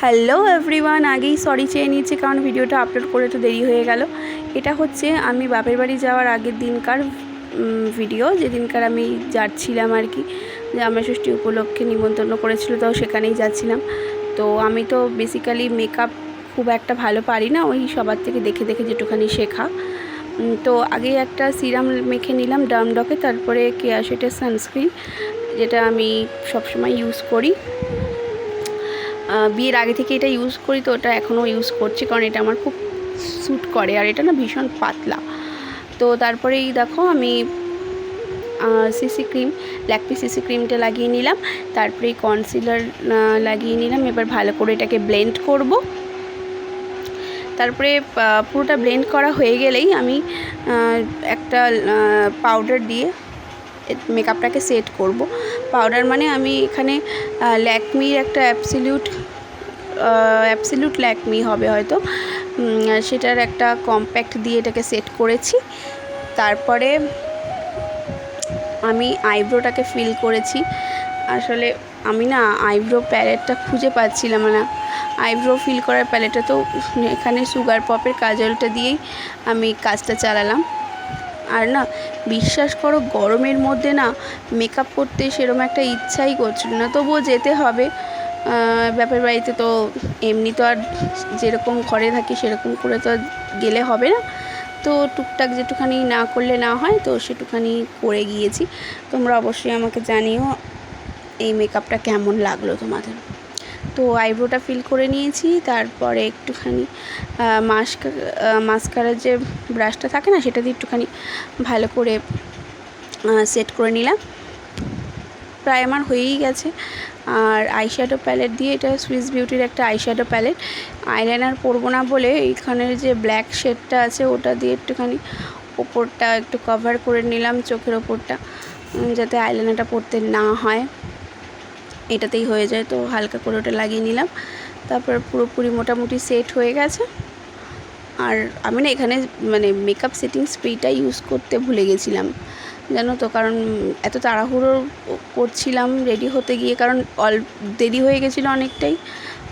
Hello everyone, আগেই sorry চেয়ে নিয়েছি কারণ ভিডিওটা আপলোড করে তো দেরি হয়ে গেল। এটা হচ্ছে আমি বাপের বাড়ি যাওয়ার আগের দিনকার ভিডিও, যেদিনকার আমি যাচ্ছিলাম আর কি, জামাই ষষ্ঠী উপলক্ষে নিমন্ত্রণ করেছিল, তো সেখানেই যাচ্ছিলাম। তো আমি তো বেসিক্যালি মেকআপ খুব একটা ভালো পারি না, ওই সবার থেকে দেখে দেখে যেটুখানি শেখা। তো আগে একটা সিরাম মেখে নিলাম ডার্মডকে, তারপরে কেয়াশেটের সানস্ক্রিন, যেটা আমি সবসময় ইউজ করি, বিয়ের আগে থেকে এটা ইউজ করি, তো ওটা এখনও ইউজ করছি কারণ এটা আমার খুব স্যুট করে, আর এটা না ভীষণ পাতলা। তো তারপরেই দেখো আমি সিসি ক্রিম, ল্যাকমি সিসি ক্রিমটা লাগিয়ে নিলাম, তারপরে কনসিলার লাগিয়ে নিলাম। এবার ভালো করে এটাকে ব্লেন্ড করব। তারপরে পুরোটা ব্লেন্ড করা হয়ে গেলেই আমি একটা পাউডার দিয়ে মেকআপটাকে সেট করব। পাউডার মানে আমি এখানে ল্যাকমির একটা অ্যাবসলিউট ল্যাকমি হবে হয়তো, সেটার একটা কম্প্যাক্ট দিয়ে এটাকে সেট করেছি। তারপরে আমি আইব্রোটাকে ফিল করেছি। আসলে আমি না আইব্রো প্যালেটটা খুঁজে পাচ্ছিলাম না, আইব্রো ফিল করার প্যালেটটা, তো এখানে সুগার পপের কাজলটা দিয়েই আমি কাজটা চালালাম। আর না বিশ্বাস করো, গরমের মধ্যে না মেকআপ করতে সেরকম একটা ইচ্ছাই করছিল না, তবুও যেতে হবে বাপের বাড়িতে। তো এমনি তো আর যেরকম ঘরে থাকি সেরকম করে তো গেলে হবে না, তো টুকটাক যেটুখানি না করলে না হয়, তো সেটুখানি করে গিয়েছি। তোমরা অবশ্যই আমাকে জানিও এই মেকআপটা কেমন লাগলো তোমাদের। তো আইব্রোটা ফিল করে নিয়েছি, তারপরে একটুখানি মাস্কারার যে ব্রাশটা থাকে না, সেটা দিয়ে একটুখানি ভালো করে সেট করে নিলাম। প্রায় আমার হয়েই গেছে। আর আইশ্যাডো প্যালেট দিয়ে, এটা সুইস বিউটির একটা আইশ্যাডো প্যালেট, আইলাইনার পরবো না বলে এইখানের যে ব্ল্যাক শেডটা আছে ওটা দিয়ে একটুখানি ওপরটা একটু কভার করে নিলাম, চোখের ওপরটা, যাতে আইলাইনারটা পরতে না হয়, এটাতেই হয়ে যায়। তো হালকা করে ওটা লাগিয়ে নিলাম, তারপর পুরোপুরি মোটামুটি সেট হয়ে গেছে। আর আমি না এখানে মানে মেকআপ সেটিং স্প্রেটা ইউজ করতে ভুলে গেছিলাম, জানো তো, কারণ এত তাড়াহুড়ো করছিলাম রেডি হতে গিয়ে, কারণ দেরি হয়ে গেছিলো অনেকটাই,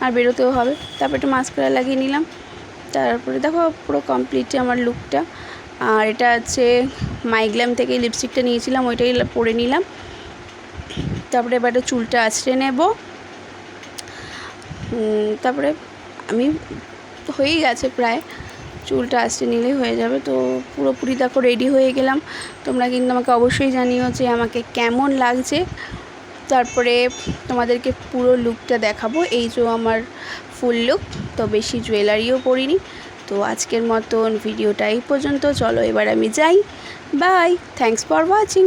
আর বেরোতেও হবে। তারপর একটু মাস্কারা লাগিয়ে নিলাম। তারপরে দেখো পুরো কমপ্লিট আমার লুকটা। আর এটা আছে মাইগ্ল্যাম থেকে লিপস্টিকটা নিয়েছিলাম, ওইটাই পরে নিলাম। তারপরে এবার চুলটা আঁচড়ে নেব। তারপরে আমি হয়েই গেছে প্রায়, চুলটা আঁচড়ে নিলেই হয়ে যাবে। তো পুরোপুরি দেখো রেডি হয়ে গেলাম। তোমরা কিন্তু আমাকে অবশ্যই জানিও যে আমাকে কেমন লাগছে। তারপরে তোমাদেরকে পুরো লুকটা দেখাবো, এই যে আমার ফুল লুক। তো বেশি জুয়েলারিও পরিনি। তো আজকের মতন ভিডিওটা এই পর্যন্ত, চলো এবার আমি যাই। Bye, thanks for watching.